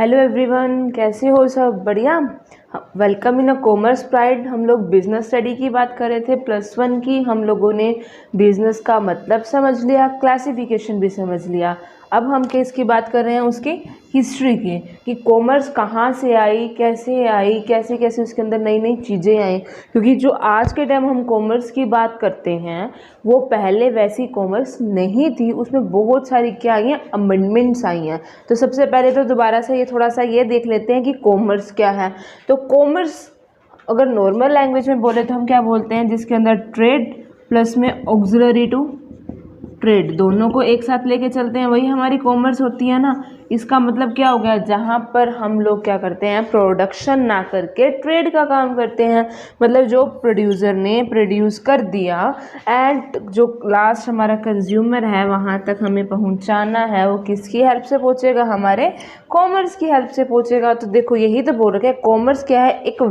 Hello everyone, कैसे हो? सब बढ़िया। Welcome in a commerce pride. हम लोग बिजनेस स्टडी की बात कर रहे थे, +1 की। हम लोगों ने बिजनेस का मतलब समझ लिया, क्लासिफिकेशन भी समझ लिया। अब हम किसकी बात कर रहे हैं? उसकी हिस्ट्री की, कि कॉमर्स कहाँ से आई, कैसे कैसे उसके अंदर नई नई चीज़ें आई। क्योंकि जो आज के टाइम हम कॉमर्स की बात करते हैं वो पहले वैसी कॉमर्स नहीं थी, उसमें बहुत सारी क्या आई हैं, अमेंडमेंट्स आई हैं। तो सबसे पहले तो दोबारा से ये थोड़ा सा ये देख लेते हैं कि कॉमर्स क्या है। तो कॉमर्स अगर नॉर्मल लैंग्वेज में बोले तो हम क्या बोलते हैं, जिसके अंदर ट्रेड प्लस में ऑक्सिलरी टू ट्रेड, दोनों को एक साथ लेके चलते हैं, वही हमारी कॉमर्स होती है ना। इसका मतलब क्या हो गया, जहाँ पर हम लोग क्या करते हैं, प्रोडक्शन ना करके ट्रेड का काम करते हैं। मतलब जो प्रोड्यूसर ने प्रोड्यूस कर दिया एंड जो लास्ट हमारा कंज्यूमर है वहाँ तक हमें पहुँचाना है, वो किसकी हेल्प से पहुँचेगा? हमारे कॉमर्स की हेल्प से पहुँचेगा। तो देखो यही तो बोल रखे हैं, कॉमर्स क्या है? एक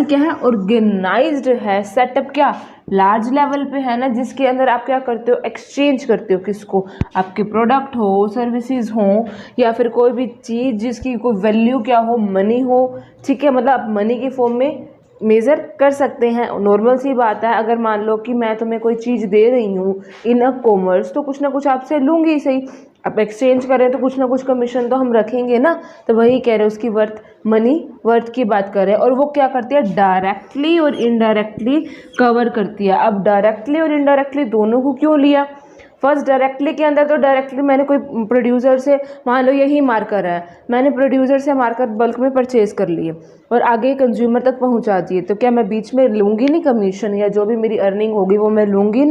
क्या है, ऑर्गेनाइज्ड है सेटअप, क्या लार्ज लेवल पे है ना, जिसके अंदर आप क्या करते हो, एक्सचेंज करते हो। किसको? आपके प्रोडक्ट हो, सर्विसेज हो, या फिर कोई भी चीज़ जिसकी कोई वैल्यू क्या हो, मनी हो। ठीक है, मतलब आप मनी की फॉर्म में मेज़र कर सकते हैं। नॉर्मल सी बात है, अगर मान लो कि मैं तुम्हें कोई चीज़ दे रही हूँ इन अ कॉमर्स, तो कुछ ना कुछ आपसे लूँगी ही सही। आप एक्सचेंज करें तो कुछ ना कुछ कमीशन तो हम रखेंगे ना। तो वही कह रहे हैं, उसकी वर्थ की बात कर रहे हैं। और वो क्या करती है, डायरेक्टली और इनडायरेक्टली कवर करती है। अब डायरेक्टली और इनडायरेक्टली दोनों को क्यों लिया? फर्स्ट डायरेक्टली के अंदर तो डायरेक्टली मैंने कोई प्रोड्यूसर से, मान लो यही मार्कर है, मैंने प्रोड्यूसर से मार्कर बल्क में परचेज कर लिए और आगे कंज्यूमर तक पहुंचा दिए, तो क्या मैं बीच में लूँगी नहीं कमीशन, या जो भी मेरी अर्निंग होगी वो मैं लूँगी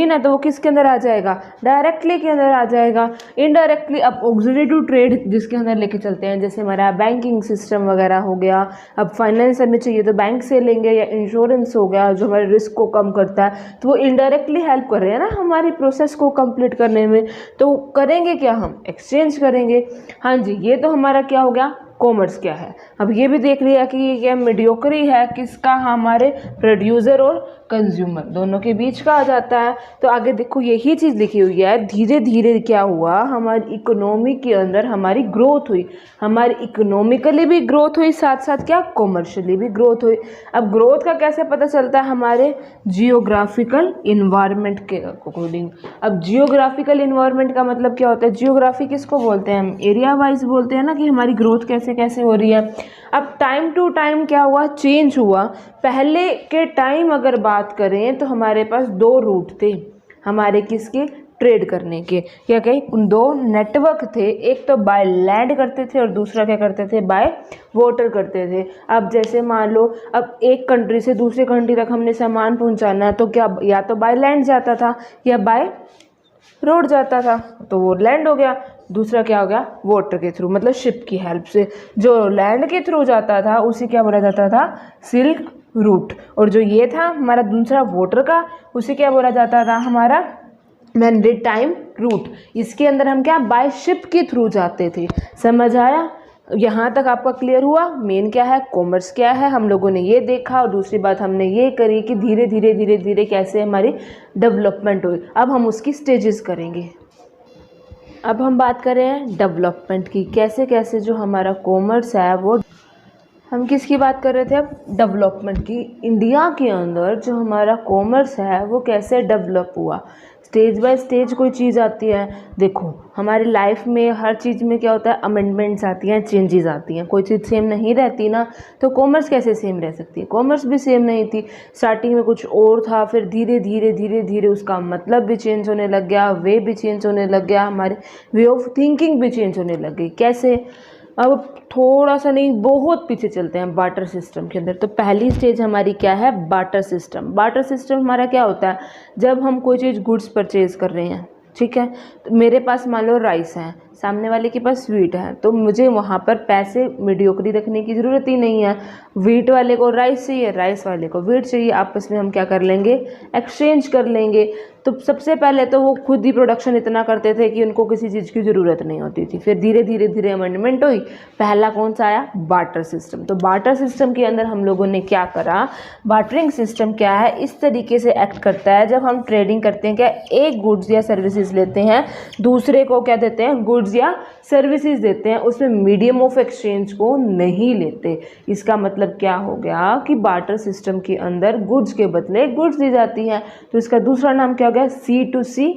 ना। तो वो किसके अंदर आ जाएगा? डायरेक्टली के अंदर आ जाएगा। इनडायरेक्टली अब ऑक्सिलरी टू ट्रेड जिसके अंदर लेके चलते हैं, जैसे हमारा बैंकिंग सिस्टम वगैरह हो गया। अब फाइनेंस हमें चाहिए तो बैंक से लेंगे, या इंश्योरेंस हो गया जो हमारे रिस्क को कम करता है, तो वो इनडायरेक्टली हेल्प कर रहे हैं ना हमारी प्रोसेस को कंप्लीट करने में। तो करेंगे क्या? हम एक्सचेंज करेंगे। हाँ जी, ये तो हमारा क्या हो गया, कॉमर्स क्या है। अब ये भी देख लिया कि ये क्या मीडियोक्री है, किसका? हमारे प्रोड्यूसर और कंज्यूमर दोनों के बीच का आ जाता है। तो आगे देखो यही चीज़ लिखी हुई है, धीरे धीरे क्या हुआ, हमारी इकोनॉमी के अंदर हमारी ग्रोथ हुई, हमारी इकोनॉमिकली भी ग्रोथ हुई, साथ साथ क्या, कॉमर्शियली भी ग्रोथ हुई। अब ग्रोथ का कैसे पता चलता है? हमारे जियोग्राफिकल इन्वायरमेंट के अकॉर्डिंग। अब जियोग्राफिकल इन्वायरमेंट का मतलब क्या होता है? जियोग्राफी किसको बोलते हैं हम? एरिया वाइज बोलते हैं ना, कि हमारी ग्रोथ कैसे कैसे हो रही है। अब टाइम टू टाइम क्या हुआ, चेंज हुआ। पहले के टाइम अगर बात करें तो हमारे पास 2 रूट थे हमारे, किसके? ट्रेड करने के। क्या कहें, उन 2 नेटवर्क थे, एक तो बाय लैंड करते थे और दूसरा क्या करते थे, बाय वाटर करते थे। अब जैसे मान लो, अब एक कंट्री से दूसरे कंट्री तक हमने सामान पहुंचाना है, तो क्या, या तो बाय लैंड जाता था या बाय रोड जाता था, तो वो लैंड हो गया। दूसरा क्या हो गया, वाटर के थ्रू, मतलब शिप की हेल्प से। जो लैंड के थ्रू जाता था उसे क्या बोला जाता था, सिल्क रूट। और जो ये था हमारा दूसरा वाटर का, उसे क्या बोला जाता था, हमारा मैरीटाइम रूट। इसके अंदर हम क्या, बाय शिप के थ्रू जाते थे। समझ आया? यहाँ तक आपका क्लियर हुआ? मेन क्या है, कॉमर्स क्या है, हम लोगों ने ये देखा। और दूसरी बात हमने ये करी कि धीरे धीरे धीरे धीरे कैसे हमारी डेवलपमेंट हुई। अब हम उसकी स्टेजेस करेंगे। अब हम बात कर रहे हैं डेवलपमेंट की, कैसे कैसे जो हमारा कॉमर्स है वो, हम किसकी बात कर रहे थे अब, डेवलपमेंट की। इंडिया के अंदर जो हमारा कॉमर्स है वो कैसे डेवलप हुआ, स्टेज बाय स्टेज कोई चीज़ आती है। देखो हमारी लाइफ में हर चीज़ में क्या होता है, अमेंडमेंट्स आती हैं, चेंजेस आती हैं, कोई चीज़ सेम नहीं रहती ना। तो कॉमर्स कैसे सेम रह सकती है? कॉमर्स भी सेम नहीं थी, स्टार्टिंग में कुछ और था, फिर धीरे धीरे धीरे धीरे उसका मतलब भी चेंज होने लग गया, वे भी चेंज होने लग गया, हमारे वे ऑफ थिंकिंग भी चेंज होने लग गई। कैसे? अब थोड़ा सा नहीं, बहुत पीछे चलते हैं बार्टर सिस्टम के अंदर। तो पहली स्टेज हमारी क्या है, बार्टर सिस्टम। बार्टर सिस्टम हमारा क्या होता है, जब हम कोई चीज़ गुड्स परचेज कर रहे हैं, ठीक है, तो मेरे पास मान लो राइस है, सामने वाले के पास वीट है, तो मुझे वहाँ पर पैसे मीडियोक्री रखने की ज़रूरत ही नहीं है। वीट वाले को राइस चाहिए, राइस वाले को वीट चाहिए, आपस में हम क्या कर लेंगे, एक्सचेंज कर लेंगे। तो सबसे पहले तो वो खुद ही प्रोडक्शन इतना करते थे कि उनको किसी चीज़ की ज़रूरत नहीं होती थी। फिर धीरे धीरे धीरे अमेंडमेंट हुई, पहला कौन सा आया, बार्टर सिस्टम। तो बार्टर सिस्टम के अंदर हम लोगों ने क्या करा, बार्टरिंग सिस्टम क्या है, इस तरीके से एक्ट करता है। जब हम ट्रेडिंग करते हैं, क्या एक गुड्स या सर्विसेज लेते हैं, दूसरे को क्या देते हैं, गुड्स गुड्स या सर्विसेज देते हैं उसमें मीडियम ऑफ एक्सचेंज को नहीं लेते। इसका मतलब क्या हो गया कि बार्टर सिस्टम के अंदर गुड्स के बदले गुड्स दी जाती है, तो इसका दूसरा नाम क्या हो गया, C2C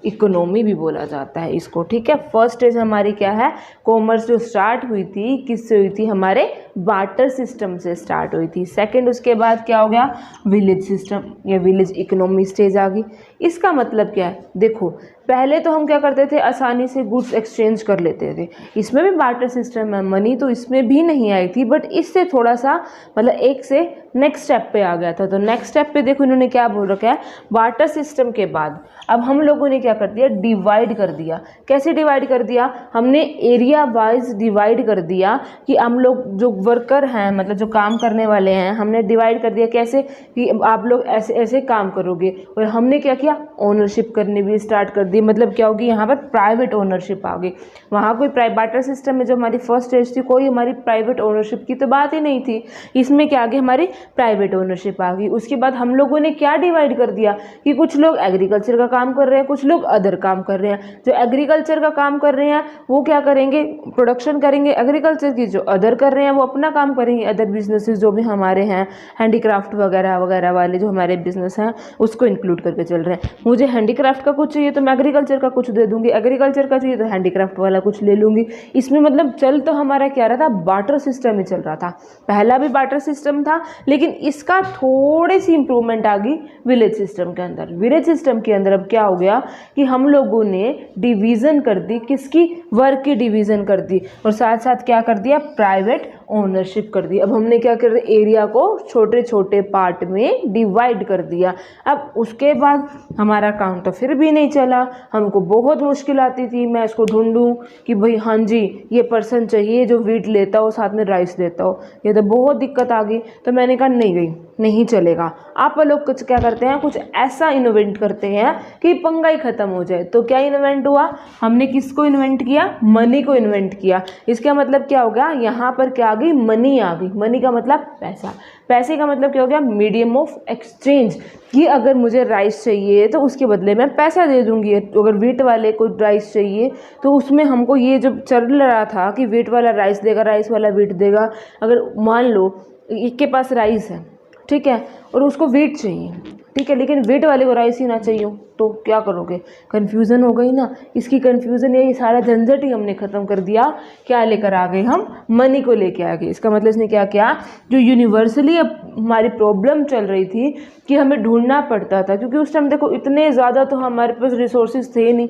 इकोनॉमी भी बोला जाता है इसको। ठीक है, फर्स्ट स्टेज हमारी क्या है, कॉमर्स जो स्टार्ट हुई थी किससे हुई थी, हमारे बार्टर सिस्टम से स्टार्ट हुई थी। सेकंड उसके बाद क्या हो गया, विलेज सिस्टम या विलेज इकोनॉमी स्टेज आ गई। इसका मतलब क्या है, देखो पहले तो हम क्या करते थे, आसानी से गुड्स एक्सचेंज कर लेते थे, इसमें भी बार्टर सिस्टम है, मनी तो इसमें भी नहीं आई थी, बट इससे थोड़ा सा मतलब एक से नेक्स्ट स्टेप पे आ गया था। तो नेक्स्ट स्टेप पे देखो इन्होंने क्या बोल रखा है, बार्टर सिस्टम के बाद अब हम लोगों ने क्या कर दिया, डिवाइड कर दिया। कैसे डिवाइड कर दिया, हमने एरिया वाइज डिवाइड कर दिया कि हम लोग जो वर्कर हैं मतलब जो काम करने वाले हैं, हमने डिवाइड कर दिया कैसे कि आप लोग ऐसे ऐसे काम करोगे। और हमने क्या किया, ओनरशिप करनी भी स्टार्ट कर दी। मतलब क्या होगी, यहाँ पर प्राइवेट ओनरशिप आ गई। वहाँ कोई बार्टर सिस्टम में जो हमारी फर्स्ट स्टेज थी, कोई हमारी प्राइवेट ओनरशिप की तो बात ही नहीं थी। इसमें क्या आ गई, हमारी प्राइवेट ओनरशिप आ गई। उसके बाद हम लोगों ने क्या डिवाइड कर दिया कि कुछ लोग एग्रीकल्चर का काम कर रहे हैं, कुछ लोग अदर काम कर रहे हैं। जो एग्रीकल्चर का काम कर रहे हैं वो क्या करेंगे, प्रोडक्शन करेंगे एग्रीकल्चर की। जो अदर कर रहे हैं वो अपना काम करेंगे, अदर बिजनेसेस जो भी हमारे हैं, हैंडीक्राफ्ट वगैरह वगैरह वाले जो हमारे बिजनेस हैं उसको इंक्लूड करके चल रहे हैं। मुझे हैंडीक्राफ्ट का कुछ चाहिए तो मैं एग्रीकल्चर का कुछ दे दूंगी, एग्रीकल्चर का चाहिए तो हैंडीक्राफ्ट वाला कुछ ले लूंगी। इसमें मतलब चल तो हमारा क्या रहा था, बार्टर सिस्टम ही चल रहा था। पहला भी बार्टर सिस्टम था, लेकिन इसका थोड़ी सी इंप्रूवमेंट आ गई विलेज सिस्टम के अंदर। विलेज सिस्टम के अंदर अब क्या हो गया कि हम लोगों ने डिवीज़न कर दी, किसकी, वर्क की डिवीज़न कर दी, और साथ साथ क्या कर दिया, प्राइवेट ओनरशिप कर दी। अब हमने क्या कर दिया, एरिया को छोटे छोटे पार्ट में डिवाइड कर दिया। अब उसके बाद हमारा काम तो फिर भी नहीं चला, हमको बहुत मुश्किल आती थी। मैं इसको ढूंढूं कि भाई हाँ जी ये पर्सन चाहिए जो वीट लेता हो साथ में राइस देता हो, ये तो बहुत दिक्कत आ गई। तो मैंने कहा नहीं गई, नहीं चलेगा। आप लोग कुछ क्या करते हैं, कुछ ऐसा इन्वेंट करते हैं कि पंगा ही खत्म हो जाए। तो क्या इन्वेंट हुआ, हमने किसको इन्वेंट किया, मनी को इन्वेंट किया। इसका मतलब क्या हो गया, यहाँ पर क्या आ गई, मनी आ गई। मनी का मतलब पैसा, पैसे का मतलब क्या हो गया, मीडियम ऑफ एक्सचेंज। कि अगर मुझे राइस चाहिए तो उसके बदले मैं पैसा दे दूंगी। अगर वीट वाले को राइस चाहिए तो उसमें हमको ये जो चल रहा था कि वीट वाला राइस देगा, राइस वाला वीट देगा। अगर मान लो एक के पास राइस है, ठीक है, और उसको वीट चाहिए, ठीक है, लेकिन वीट वाले को राइस ही ना चाहिए, तो क्या करोगे, कन्फ्यूज़न हो गई ना। इसकी कन्फ्यूज़न ये सारा झंझट ही हमने ख़त्म कर दिया। क्या लेकर आ गए हम, मनी को लेके आ गए। इसका मतलब इसने क्या किया, जो यूनिवर्सली अब हमारी प्रॉब्लम चल रही थी कि हमें ढूंढना पड़ता था, क्योंकि उस टाइम देखो इतने ज़्यादा तो हमारे पास रिसोर्सेज थे नहीं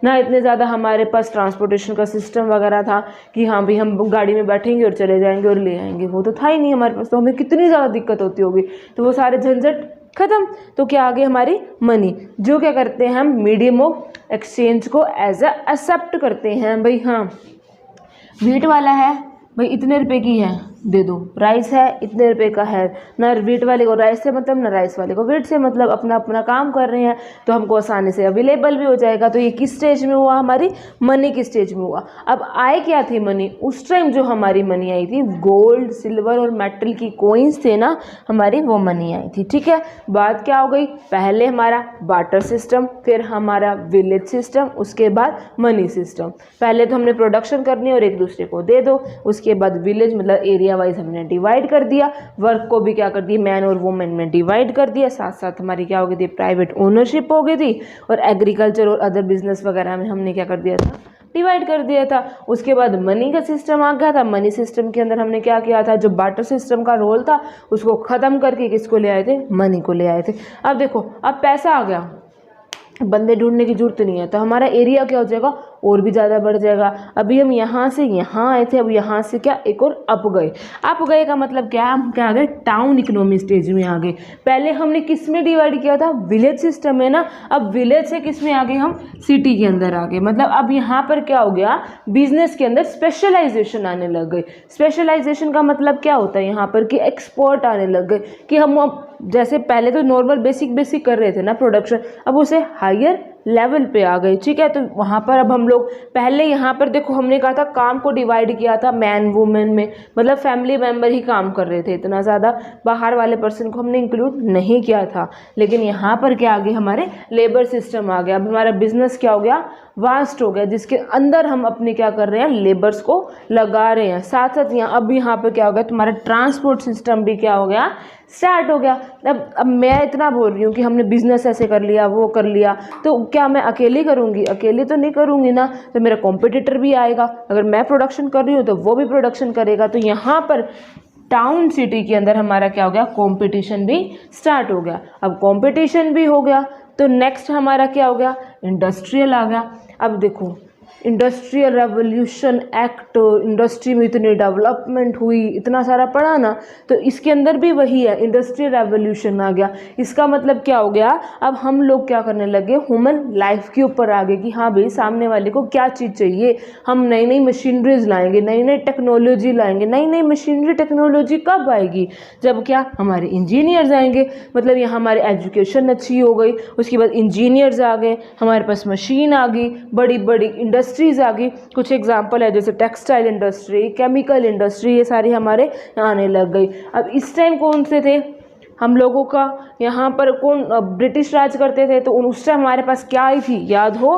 ना, इतने ज़्यादा हमारे पास ट्रांसपोर्टेशन का सिस्टम वगैरह था कि हाँ भाई हम गाड़ी में बैठेंगे और चले जाएंगे और ले आएंगे, वो तो था ही नहीं हमारे पास। तो हमें कितनी ज़्यादा दिक्कत होती होगी। तो वो सारे झंझट खत्म। तो क्या आ गई हमारी मनी, जो क्या करते हैं हम मीडियम ऑफ एक्सचेंज को एज अ एक्सेप्ट करते हैं। भाई हाँ वीट वाला है, भाई इतने रुपए की है दे दो, राइस है इतने रुपए का है, ना वीट वाले को राइस से मतलब ना राइस वाले को वीट से मतलब, अपना अपना काम कर रहे हैं तो हमको आसानी से अवेलेबल भी हो जाएगा। तो ये किस स्टेज में हुआ, हमारी मनी की स्टेज में हुआ। अब आए क्या थी मनी, उस टाइम जो हमारी मनी आई थी गोल्ड सिल्वर और मेटल की कॉइन्स थे ना हमारी, वो मनी आई थी। ठीक है, बात क्या हो गई, पहले हमारा बार्टर सिस्टम, फिर हमारा विलेज सिस्टम, उसके बाद मनी सिस्टम। पहले तो हमने प्रोडक्शन करनी और एक दूसरे को दे दो, उसके बाद विलेज मतलब एरिया वाइज हमने डिवाइड कर दिया, वर्क को भी क्या कर दिया, मैन और वुमेन में डिवाइड कर दिया। साथ साथ हमारी क्या हो गई थी, प्राइवेट ओनरशिप हो गई थी, और एग्रीकल्चर और अदर बिजनेस वगैरह में हमने क्या कर दिया था, डिवाइड कर दिया था। उसके बाद मनी का सिस्टम आ गया था। मनी सिस्टम के अंदर हमने क्या किया था, जो बार्टर सिस्टम का रोल था उसको ख़त्म करके किसको ले आए थे, मनी को ले आए थे। अब देखो अब पैसा आ गया, बंदे ढूंढने की जरूरत नहीं है, तो हमारा एरिया क्या हो जाएगा, और भी ज़्यादा बढ़ जाएगा। अभी हम यहाँ से यहाँ आए थे, अब यहाँ से क्या एक और अप गए। अप गए का मतलब क्या है, हम क्या आ गए, टाउन इकोनॉमी स्टेज में आ गए। पहले हमने किस में डिवाइड किया था, विलेज सिस्टम में ना, अब विलेज से किस में आ गए, हम सिटी के अंदर आ गए। मतलब अब यहाँ पर क्या हो गया, बिजनेस के अंदर स्पेशलाइजेशन आने लग गई। स्पेशलाइजेशन का मतलब क्या होता है यहाँ पर कि एक्सपर्ट आने लग गए, कि हम अब जैसे पहले तो नॉर्मल बेसिक कर रहे थे ना प्रोडक्शन, अब उसे हायर लेवल पे आ गए। ठीक है, तो वहाँ पर अब हम लोग पहले यहाँ पर देखो हमने कहा था काम को डिवाइड किया था मैन वुमेन में, मतलब फैमिली मेम्बर ही काम कर रहे थे, इतना ज़्यादा बाहर वाले पर्सन को हमने इंक्लूड नहीं किया था। लेकिन यहाँ पर क्या आ गया, हमारे लेबर सिस्टम आ गया। अब हमारा बिजनेस क्या हो गया, वास्ट हो गया, जिसके अंदर हम अपने क्या कर रहे हैं, लेबर्स को लगा रहे हैं। साथ साथ यहाँ पे क्या हो गया, तुम्हारा ट्रांसपोर्ट सिस्टम भी क्या हो गया, स्टार्ट हो गया। अब मैं इतना बोल रही हूँ कि हमने बिजनेस ऐसे कर लिया, वो कर लिया, तो क्या मैं अकेली करूँगी? अकेली तो नहीं करूँगी ना, तो मेरा कॉम्पिटिटर भी आएगा। अगर मैं प्रोडक्शन कर रही हूँ तो वो भी प्रोडक्शन करेगा। तो यहाँ पर टाउन सिटी के अंदर हमारा क्या हो गया, कंपटीशन भी स्टार्ट हो गया। अब कंपटीशन भी हो गया तो नेक्स्ट हमारा क्या हो गया, इंडस्ट्रियल आ गया। अब देखो इंडस्ट्रियल रेवोल्यूशन एक्ट, इंडस्ट्री में इतनी डेवलपमेंट हुई, इतना सारा पढ़ा ना, तो इसके अंदर भी वही है, इंडस्ट्रियल रेवोल्यूशन आ गया। इसका मतलब क्या हो गया, अब हम लोग क्या करने लगे, ह्यूमन लाइफ के ऊपर आ गए कि हाँ भाई सामने वाले को क्या चीज़ चाहिए, हम नई नई मशीनरीज लाएंगे, नई नई टेक्नोलॉजी लाएंगे। नई नई मशीनरी टेक्नोलॉजी कब आएगी, जब क्या हमारे इंजीनियर्स आएंगे, मतलब यहाँ हमारी एजुकेशन अच्छी हो गई, उसके बाद इंजीनियर्स आ गए, हमारे पास मशीन आ गई, बड़ी बड़ी इंडस्ट्रीज आ गई। कुछ एग्जांपल है जैसे टेक्सटाइल इंडस्ट्री, केमिकल इंडस्ट्री, ये सारी हमारे आने लग गई। अब इस टाइम कौन से थे हम लोगों का, यहाँ पर कौन ब्रिटिश राज करते थे, तो उस टाइम हमारे पास क्या आई थी, याद हो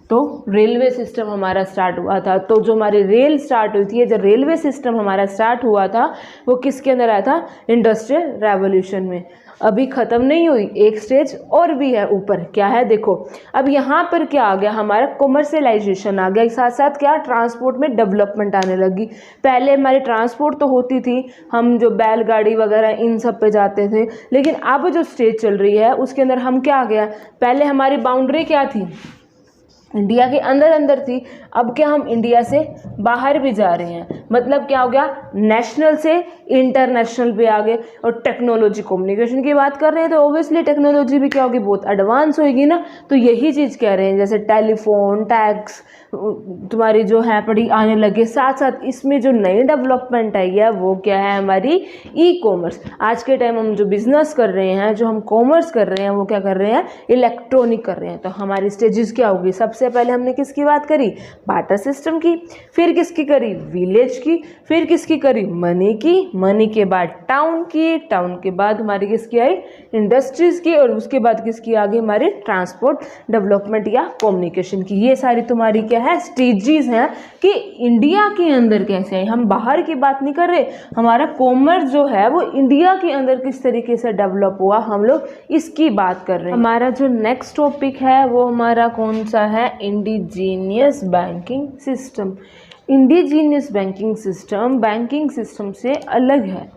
तो रेलवे सिस्टम हमारा स्टार्ट हुआ था। तो जो हमारी रेल स्टार्ट हुई थी, जो रेलवे सिस्टम हमारा स्टार्ट हुआ था, वो किसके अंदर आया था, इंडस्ट्रियल रेवोल्यूशन में। अभी ख़त्म नहीं हुई, एक स्टेज और भी है ऊपर, क्या है देखो। अब यहाँ पर क्या आ गया, हमारा कॉमर्शलाइजेशन आ गया, साथ साथ क्या ट्रांसपोर्ट में डेवलपमेंट आने लगी। पहले हमारी ट्रांसपोर्ट तो होती थी, हम जो बैलगाड़ी वगैरह इन सब पे जाते थे, लेकिन अब जो स्टेज चल रही है उसके अंदर हम क्या आ गया, पहले हमारी बाउंड्री क्या थी, इंडिया के अंदर अंदर थी, अब क्या हम इंडिया से बाहर भी जा रहे हैं। मतलब क्या हो गया, नेशनल से इंटरनेशनल पे आ गए। और टेक्नोलॉजी कम्युनिकेशन की बात कर रहे हैं तो ऑब्वियसली टेक्नोलॉजी भी क्या होगी, बहुत एडवांस होगी ना। तो यही चीज़ कह रहे हैं, जैसे टेलीफोन, टैक्स तुम्हारी जो है पड़ी आने लगे। साथ साथ इसमें जो नई डेवलपमेंट आई है वो क्या है, हमारी ई कॉमर्स। आज के टाइम हम जो बिजनेस कर रहे हैं, जो हम कॉमर्स कर रहे हैं, वो क्या कर रहे हैं, इलेक्ट्रॉनिक कर रहे हैं। तो हमारी स्टेजेस क्या होगी, सबसे पहले हमने किसकी बात करी, बाटर सिस्टम की, फिर किसकी करी, विलेज की, फिर किसकी करी, मनी की, मनी के बाद टाउन की, टाउन के बाद हमारी किसकी आई, इंडस्ट्रीज की, और उसके बाद किसकी आ गई, हमारी ट्रांसपोर्ट डेवलपमेंट या कम्युनिकेशन की। ये सारी तुम्हारी क्या है, स्टेजेस हैं कि इंडिया के अंदर कैसे है। हम बाहर की बात नहीं कर रहे, हमारा कॉमर्स जो है वो इंडिया के अंदर किस तरीके से डेवलप हुआ, हम लोग इसकी बात कर रहे हैं। हमारा जो नेक्स्ट टॉपिक है वो हमारा कौन सा है, indigenous banking system. Indigenous banking system से अलग है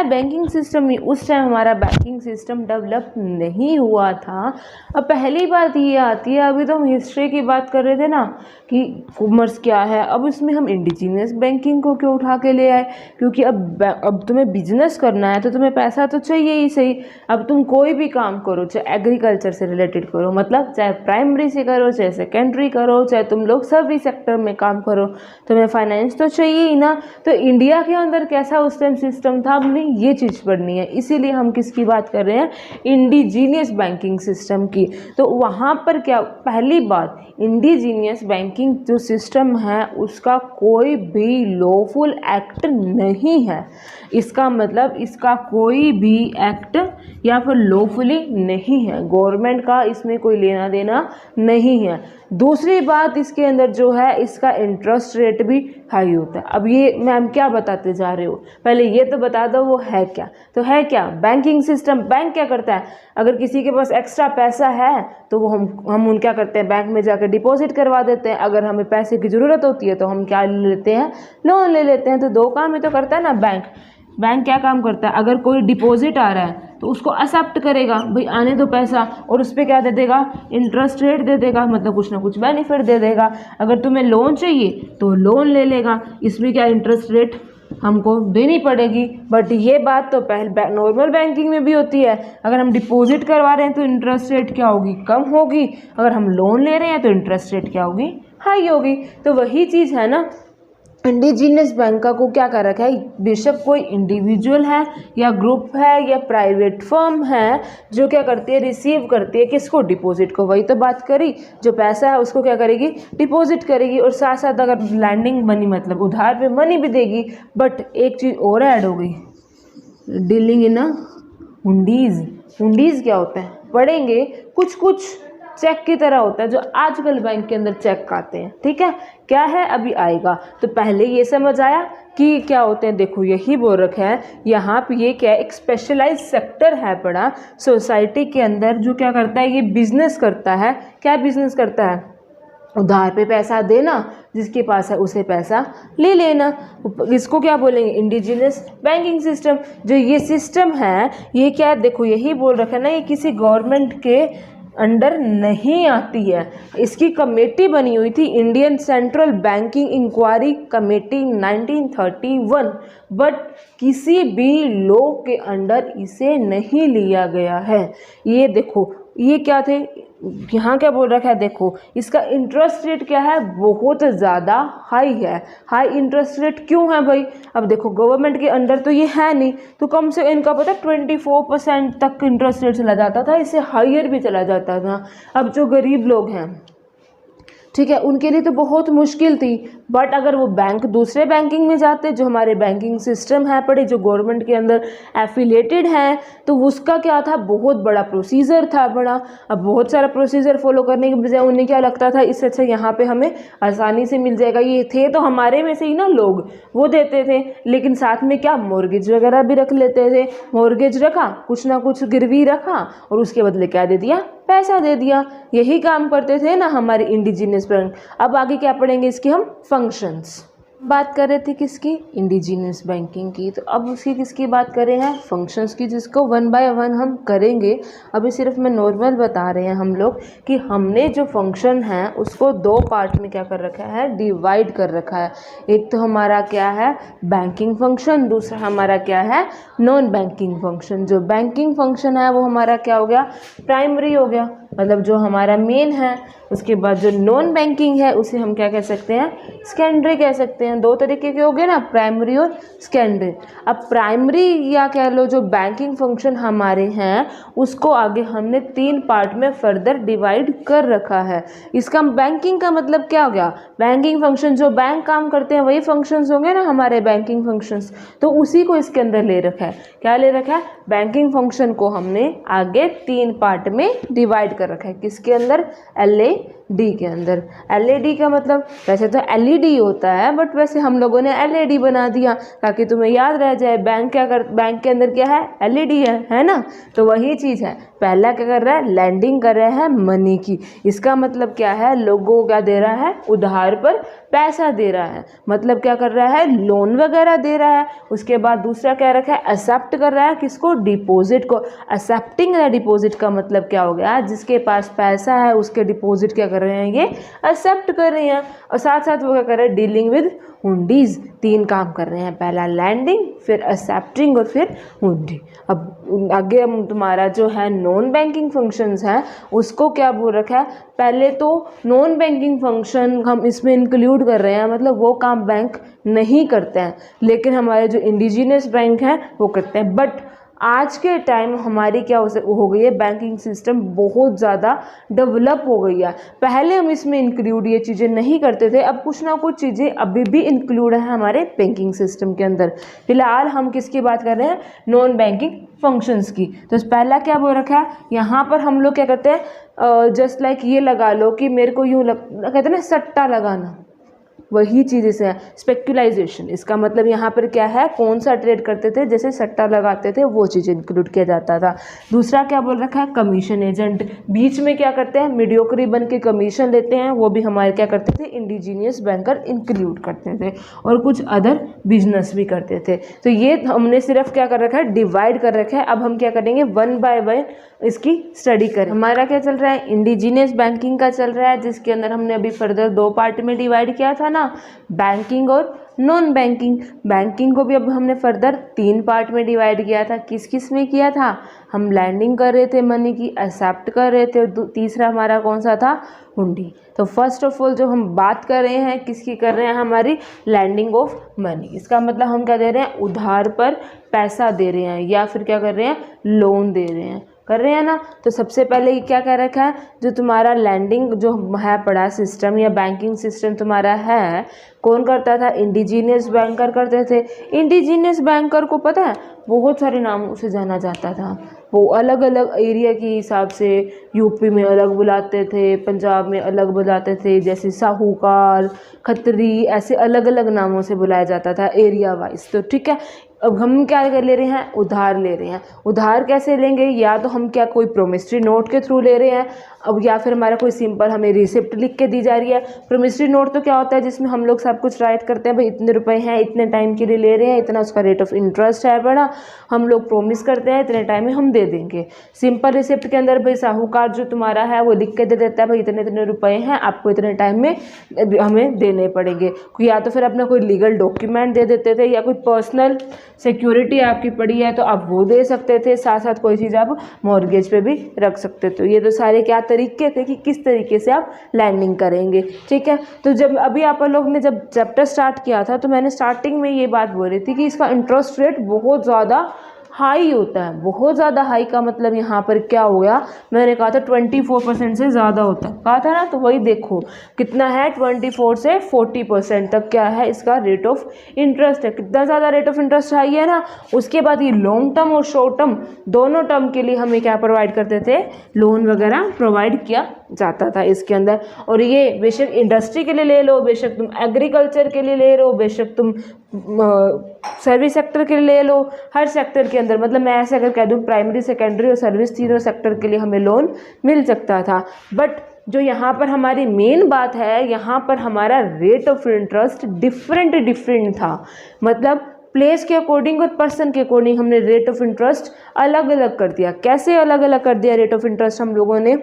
बैंकिंग सिस्टम में। उस टाइम हमारा बैंकिंग सिस्टम डेवलप नहीं हुआ था। अब पहली बात ये आती है, अभी तो हम हिस्ट्री की बात कर रहे थे ना कि कॉमर्स क्या है, अब इसमें हम इंडिजीनियस बैंकिंग को क्यों उठा के ले आए, क्योंकि अब तुम्हें बिजनेस करना है तो तुम्हें पैसा तो चाहिए ही सही। अब तुम कोई भी काम करो, चाहे एग्रीकल्चर से रिलेटेड करो, मतलब चाहे प्राइमरी से करो, चाहे सेकेंडरी करो, चाहे तुम लोग सभी सेक्टर में काम करो, तुम्हें फाइनेंस तो चाहिए ही ना। तो इंडिया के अंदर कैसा उस टाइम सिस्टम था, ये चीज़ पढ़नी है, इसीलिए हम किसकी बात कर रहे हैं, इंडिजीनियस बैंकिंग सिस्टम की। तो वहाँ पर क्या, पहली बात, इंडिजीनियस बैंकिंग जो सिस्टम है उसका कोई भी लॉफुल एक्ट नहीं है। इसका मतलब इसका कोई भी एक्ट या फिर लॉफुली नहीं है, गवर्नमेंट का इसमें कोई लेना देना नहीं है। दूसरी बात, इसके अंदर जो है इसका इंटरेस्ट रेट भी हाई होता है। अब ये मैम क्या बताते जा रहे हो, पहले ये तो बता दो वो है क्या। तो है क्या, बैंकिंग सिस्टम। बैंक क्या करता है, अगर किसी के पास एक्स्ट्रा पैसा है तो वो हम उन क्या करते हैं, बैंक में जाकर डिपॉजिट करवा देते हैं। अगर हमें पैसे की ज़रूरत होती है तो हम क्या ले लेते हैं, लोन ले लेते हैं। तो दो काम ही तो करता है ना बैंक। बैंक क्या काम करता है, अगर कोई डिपॉजिट आ रहा है तो उसको एक्सेप्ट करेगा, भाई आने दो पैसा, और उस पर क्या दे देगा, इंटरेस्ट रेट दे देगा, मतलब कुछ ना कुछ बेनिफिट दे देगा। अगर तुम्हें लोन चाहिए तो लोन ले लेगा, इसमें क्या इंटरेस्ट रेट हमको देनी पड़ेगी। बट ये बात तो पहले नॉर्मल बैंकिंग में भी होती है, अगर हम डिपॉजिट करवा रहे हैं तो इंटरेस्ट रेट क्या होगी, कम होगी। अगर हम लोन ले रहे हैं तो इंटरेस्ट रेट क्या होगी, हाई होगी। तो वही चीज़ है ना, इंडिजीनियस बैंक का को क्या कर रखा है, बेशक कोई इंडिविजुअल है या ग्रुप है या प्राइवेट फर्म है जो क्या करती है, रिसीव करती है किसको, डिपॉजिट को। वही तो बात करी, जो पैसा है उसको क्या करेगी, डिपॉजिट करेगी, और साथ साथ अगर लैंडिंग मनी मतलब उधार पे मनी भी देगी। बट एक चीज़ और ऐड हो गई, डीलिंग इन हुंडीज़। हुंडीज़ क्या होता है, पढ़ेंगे कुछ कुछ चेक की तरह होता है जो आजकल बैंक के अंदर चेक आते हैं। ठीक है, क्या है अभी आएगा। तो पहले ये समझ आया कि क्या होते हैं। देखो यही बोल रखा है यहाँ पे, ये क्या है, एक स्पेशलाइज सेक्टर है बड़ा सोसाइटी के अंदर जो क्या करता है, ये बिजनेस करता है। क्या बिजनेस करता है? उधार पे पैसा देना, जिसके पास है उसे पैसा ले लेना। इसको क्या बोलेंगे? Indigenous banking system. जो ये सिस्टम है ये क्या है, देखो यही बोल रखा है ना, ये किसी गवर्नमेंट के अंडर नहीं आती है। इसकी कमेटी बनी हुई थी Indian central banking inquiry committee 1931, but किसी भी लॉ के अंडर इसे नहीं लिया गया है। ये देखो ये क्या थे, यहाँ क्या बोल रखा है, देखो इसका इंटरेस्ट रेट क्या है, बहुत ज़्यादा हाई है। हाई इंटरेस्ट रेट क्यों है भाई? अब देखो गवर्नमेंट के अंडर तो ये है नहीं, तो कम से इनका पता 24% तक इंटरेस्ट रेट चला जाता था, इससे हायर भी चला जाता था। अब जो गरीब लोग हैं, ठीक है, उनके लिए तो बहुत मुश्किल थी। बट अगर वो बैंक दूसरे बैंकिंग में जाते, जो हमारे बैंकिंग सिस्टम है पड़े, जो गवर्नमेंट के अंदर एफिलेटेड हैं, तो उसका क्या था, बहुत बड़ा प्रोसीजर था बड़ा। अब बहुत सारा प्रोसीजर फॉलो करने के बजाय उन्हें क्या लगता था, इससे अच्छा यहाँ पे हमें आसानी से मिल जाएगा। ये थे तो हमारे में से ही ना लोग, वो देते थे, लेकिन साथ में क्या मॉर्गेज वगैरह भी रख लेते थे। मॉर्गेज रखा, कुछ ना कुछ गिरवी रखा, और उसके बदले क्या दे दिया, पैसा दे दिया। यही काम करते थे ना हमारे इंडिजिनियस बैंक। अब आगे क्या पढ़ेंगे इसके हम फंक्शंस। बात कर रहे थे किसकी, इंडिजिनियस बैंकिंग की, तो अब उसकी किसकी बात कर रहे हैं, फंक्शंस की, जिसको वन बाय वन हम करेंगे। अभी सिर्फ मैं नॉर्मल बता रहे हैं हम लोग कि हमने जो फंक्शन है उसको दो पार्ट में क्या कर रखा है, डिवाइड कर रखा है। एक तो हमारा क्या है, बैंकिंग फंक्शन, दूसरा हमारा क्या है, नॉन बैंकिंग फंक्शन। जो बैंकिंग फंक्शन है वो हमारा क्या हो गया, प्राइमरी हो गया, मतलब जो हमारा मेन है। उसके बाद जो नॉन बैंकिंग है उसे हम क्या कह सकते हैं, सेकेंडरी कह सकते हैं। दो तरीके के हो गए ना, प्राइमरी और सेकेंडरी। अब प्राइमरी या कह लो जो बैंकिंग फंक्शन हमारे हैं उसको आगे हमने 3 पार्ट में फर्दर डिवाइड कर रखा है। इसका बैंकिंग का मतलब क्या हो गया, बैंकिंग फंक्शन जो बैंक काम करते हैं वही फंक्शंस होंगे ना हमारे बैंकिंग फंक्शंस, तो उसी को इसके अंदर ले रखा है। क्या ले रखा है, बैंकिंग फंक्शन को हमने आगे 3 पार्ट में डिवाइड कर रखा है। किसके अंदर, एलएडी के अंदर। एलएडी का मतलब वैसे तो एलईडी होता है, बट वैसे हम लोगों ने एलईडी बना दिया ताकि तुम्हें याद रह जाए। बैंक के अंदर क्या है, एलईडी है ना। तो वही चीज़ है, पहला क्या कर रहा है, लैंडिंग कर रहा है मनी की। इसका मतलब क्या है, लोगों को क्या दे रहा है, उधार पर पैसा दे रहा है, मतलब क्या कर रहा है, लोन वगैरह दे रहा है। उसके बाद दूसरा क्या रखा है, एक्सेप्ट कर रहा है किसको, डिपॉजिट को। एक्सेप्टिंग द डिपॉजिट का मतलब क्या हो गया, जिसके पास पैसा है उसके डिपॉजिट क्या कर रहे हैं, ये एक्सेप्ट कर रहे हैं। और साथ साथ वो क्या कर रहे हैं, डीलिंग विद हुंडीज। 3 काम कर रहे हैं, पहला लैंडिंग, फिर एक्सेप्टिंग और फिर हुंडी। अब आगे हम तुम्हारा जो है नॉन बैंकिंग फंक्शंस है उसको क्या बोल रखा है, पहले तो नॉन बैंकिंग फंक्शन हम इसमें इंक्लूड कर रहे हैं, मतलब वो काम बैंक नहीं करते हैं, लेकिन हमारे जो इंडिजिनियस बैंक हैं वो करते हैं। बट आज के टाइम हमारी क्या हो गई है, बैंकिंग सिस्टम बहुत ज़्यादा डेवलप हो गई है। पहले हम इसमें इंक्लूड ये चीज़ें नहीं करते थे, अब कुछ ना कुछ चीज़ें अभी भी इंक्लूड है हमारे बैंकिंग सिस्टम के अंदर। फिलहाल हम किसकी बात कर रहे हैं, नॉन बैंकिंग फंक्शंस की। तो पहला क्या बोल रखा है, यहाँ पर हम लोग क्या करते हैं, जस्ट लाइक ये लगा लो कि मेरे को यूँ कहते हैं ना, सट्टा लगाना, वही चीज़ इसे है स्पेक्युलाइजेशन। इसका मतलब यहाँ पर क्या है, कौन सा ट्रेड करते थे, जैसे सट्टा लगाते थे वो चीज़ इंक्लूड किया जाता था। दूसरा क्या बोल रखा है, कमीशन एजेंट, बीच में क्या करते हैं, मीडियोक्री बन के कमीशन लेते हैं, वो भी हमारे क्या करते थे, इंडिजीनियस बैंकर इंक्लूड करते थे, और कुछ अदर बिजनेस भी करते थे। तो ये हमने सिर्फ क्या कर रखा है, डिवाइड कर रखा है। अब हम क्या करेंगे, वन बाय वन इसकी स्टडी करें। हमारा क्या चल रहा है, इंडिजीनियस बैंकिंग का चल रहा है, जिसके अंदर हमने अभी फर्दर 2 पार्ट में डिवाइड किया था ना, बैंकिंग और नॉन बैंकिंग। बैंकिंग को भी अब हमने फर्दर 3 पार्ट में डिवाइड किया था। किस किस में किया था, हम लैंडिंग कर रहे थे मनी की, एक्सेप्ट कर रहे थे, और तीसरा हमारा कौन सा था, हुंडी। तो फर्स्ट ऑफ ऑल जो हम बात कर रहे हैं किसकी कर रहे हैं, हमारी लैंडिंग ऑफ मनी। इसका मतलब हम क्या दे रहे हैं, उधार पर पैसा दे रहे हैं, या फिर क्या कर रहे हैं, लोन दे रहे हैं, कर रहे हैं ना। तो सबसे पहले ये क्या कह रखा है, जो तुम्हारा लैंडिंग जो है पड़ा सिस्टम या बैंकिंग सिस्टम तुम्हारा है, कौन करता था, इंडिजीनियस बैंकर करते थे। इंडिजीनियस बैंकर को पता है बहुत सारे नामों से जाना जाता था। वो अलग अलग एरिया के हिसाब से यूपी में अलग बुलाते थे, पंजाब में अलग बुलाते थे, जैसे साहूकार, खत्री, ऐसे अलग अलग नामों से बुलाया जाता था एरिया वाइज। तो ठीक है, अब हम क्या कर ले रहे हैं, उधार ले रहे हैं। उधार कैसे लेंगे, या तो हम क्या कोई प्रोमिसरी नोट के थ्रू ले रहे हैं, अब या फिर हमारा कोई सिंपल हमें रिसिप्ट लिख के दी जा रही है। प्रोमिसरी नोट तो क्या होता है, जिसमें हम लोग सब कुछ राइट करते हैं, भाई इतने रुपए हैं, इतने टाइम के लिए ले रहे हैं, इतना उसका रेट ऑफ इंटरेस्ट है बड़ा, हम लोग प्रोमिस करते हैं इतने टाइम में हम दे देंगे। सिंपल रिसिप्ट के अंदर भाई साहूकार जो तुम्हारा है वो लिख के दे देता है, भाई इतने इतने रुपए हैं, आपको इतने टाइम में हमें देने पड़ेंगे। या तो फिर अपना कोई लीगल डॉक्यूमेंट दे देते थे, या कोई पर्सनल सिक्योरिटी आपकी पड़ी है तो आप वो दे सकते थे, साथ साथ कोई चीज़ आप मॉर्गेज पे भी रख सकते थे। ये तो सारे क्या तरीके थे कि किस तरीके से आप लैंडिंग करेंगे। ठीक है, तो जब अभी आप लोग ने जब चैप्टर स्टार्ट किया था तो मैंने स्टार्टिंग में ये बात बोली थी कि इसका इंटरेस्ट रेट बहुत ज़्यादा हाई होता है। बहुत ज़्यादा हाई का मतलब यहाँ पर क्या हो गया, मैंने कहा था 24% से ज़्यादा होता है, कहा था ना, तो वही देखो कितना है, 24 से 40% तक क्या है इसका रेट ऑफ इंटरेस्ट है। कितना ज़्यादा रेट ऑफ इंटरेस्ट हाई है ना। उसके बाद ये लॉन्ग टर्म और शॉर्ट टर्म दोनों टर्म के लिए हमें क्या प्रोवाइड करते थे, लोन वगैरह प्रोवाइड किया जाता था इसके अंदर। और ये बेशक इंडस्ट्री के लिए ले लो, बेशक तुम एग्रीकल्चर के लिए ले लो, बेशक तुम सर्विस सेक्टर के लिए ले लो, हर सेक्टर के अंदर, मतलब मैं ऐसे अगर कह दूं प्राइमरी, सेकेंडरी और सर्विस तीनों सेक्टर के लिए हमें लोन मिल सकता था। बट जो यहाँ पर हमारी मेन बात है, यहाँ पर हमारा रेट ऑफ इंटरेस्ट डिफरेंट था। मतलब प्लेस के अकॉर्डिंग और पर्सन के अकॉर्डिंग हमने रेट ऑफ इंटरेस्ट अलग अलग कर दिया। कैसे अलग अलग कर दिया रेट ऑफ इंटरेस्ट हम लोगों ने,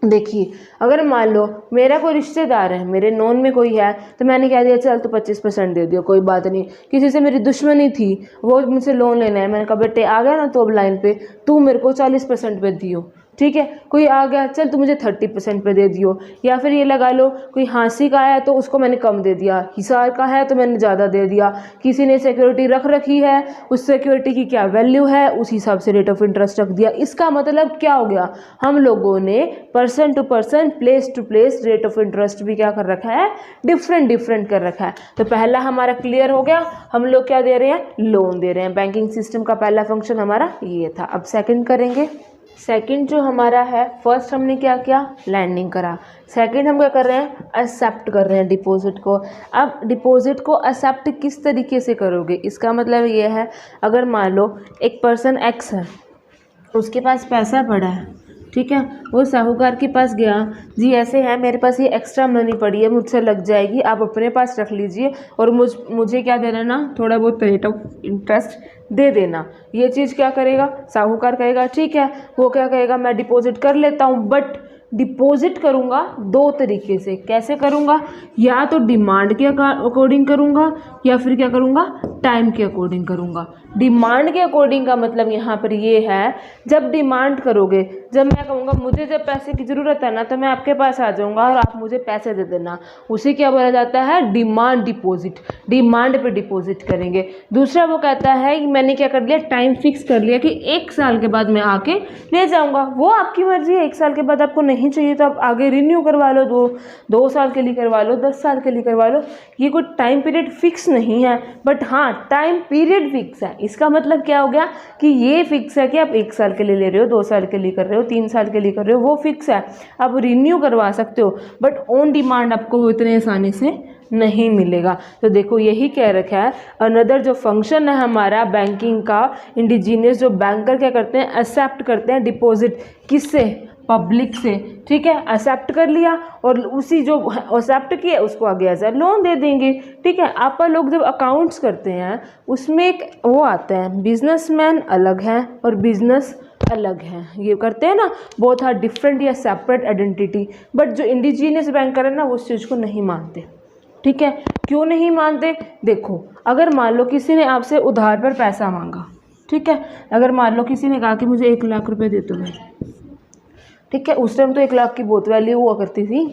देखिए अगर मान लो मेरा कोई रिश्तेदार है, मेरे नॉन में कोई है, तो मैंने कह दिया चल तो 25% दे दियो, कोई बात नहीं। किसी से मेरी दुश्मनी थी, वो मुझसे लोन लेना है, मैंने कहा बेटे आ गया ना तो अब लाइन पे, तू मेरे को 40% पे दियो। ठीक है, कोई आ गया चल तू मुझे 30% पे दे दियो। या फिर ये लगा लो कोई हाँसी का है तो उसको मैंने कम दे दिया, हिसार का है तो मैंने ज़्यादा दे दिया। किसी ने सिक्योरिटी रख रखी है, उस सिक्योरिटी की क्या वैल्यू है, उस हिसाब से रेट ऑफ इंटरेस्ट रख दिया। इसका मतलब क्या हो गया, हम लोगों ने person to person, place to place rate of interest भी क्या कर रखा है, डिफरेंट कर रखा है। तो पहला हमारा क्लियर हो गया, हम लोग क्या दे रहे हैं, लोन दे रहे हैं। बैंकिंग सिस्टम का पहला फंक्शन हमारा ये था। अब सेकंड करेंगे। सेकंड जो हमारा है, फर्स्ट हमने क्या किया, लैंडिंग करा। सेकंड हम क्या कर रहे हैं, एक्सेप्ट कर रहे हैं डिपॉजिट को। अब डिपॉजिट को एक्सेप्ट किस तरीके से करोगे, इसका मतलब ये है, अगर मान लो एक पर्सन एक्स है, उसके पास पैसा पड़ा है, ठीक है, वो साहूकार के पास गया, जी ऐसे है मेरे पास ये एक्स्ट्रा मनी पड़ी है, मुझसे लग जाएगी, आप अपने पास रख लीजिए और मुझे क्या देना ना, थोड़ा बहुत रेट ऑफ इंटरेस्ट दे देना। ये चीज़ क्या करेगा, साहूकार कहेगा ठीक है, वो क्या कहेगा, मैं डिपॉजिट कर लेता हूँ। बट डिपॉजिट करूँगा दो तरीके से। कैसे करूँगा, या तो डिमांड के अकॉर्डिंग करूँगा, या फिर क्या करूँगा, टाइम के अकॉर्डिंग करूँगा। डिमांड के अकॉर्डिंग का मतलब यहाँ पर ये है, जब डिमांड करोगे, जब मैं कहूँगा मुझे जब पैसे की ज़रूरत है ना, तो मैं आपके पास आ जाऊँगा और आप मुझे पैसे दे देना, उसे क्या बोला जाता है, डिमांड डिपॉजिट। डिमांड पे डिपॉजिट करेंगे। दूसरा वो कहता है कि मैंने क्या कर लिया, टाइम फिक्स कर लिया कि 1 साल के बाद मैं आके ले जाऊँगा। वो आपकी मर्जी है, 1 साल के बाद आपको नहीं चाहिए तो आप आगे रिन्यू करवा लो, 2 साल के लिए करवा लो, 10 साल के लिए करवा लो। ये कोई टाइम पीरियड फिक्स नहीं है, बट हाँ टाइम पीरियड फिक्स है। इसका मतलब क्या हो गया कि ये फिक्स है कि आप 1 साल के लिए ले रहे हो, 2 साल के लिए कर रहे हो, 3 साल के लिए कर रहे हो, वो फिक्स है, आप रिन्यू करवा सकते हो। बट ऑन डिमांड आपको इतने आसानी से नहीं मिलेगा। तो देखो यही कह रखा है, अनदर जो फंक्शन है हमारा बैंकिंग का, इंडिजीनियस जो बैंकर क्या करते हैं, एक्सेप्ट करते हैं डिपॉजिट, किससे, पब्लिक से। ठीक है, एक्सेप्ट कर लिया और उसी जो एक्सेप्ट किया उसको आगे एज लोन दे देंगे। ठीक है, आप लोग जब अकाउंट्स करते हैं उसमें एक वो आता है, बिजनेसमैन अलग है और बिजनेस अलग है, ये करते हैं ना, बोथ आर डिफरेंट या सेपरेट आइडेंटिटी। बट जो इंडिजीनियस बैंकर है ना, वो उस चीज़ को नहीं मानते। ठीक है, क्यों नहीं मानते, देखो अगर मान लो किसी ने आपसे उधार पर पैसा मांगा, ठीक है, अगर मान लो किसी ने कहा कि मुझे 1 लाख रुपए दे दो मैं, ठीक है, उस टाइम तो 1 लाख की बहुत वैल्यू हुआ करती थी।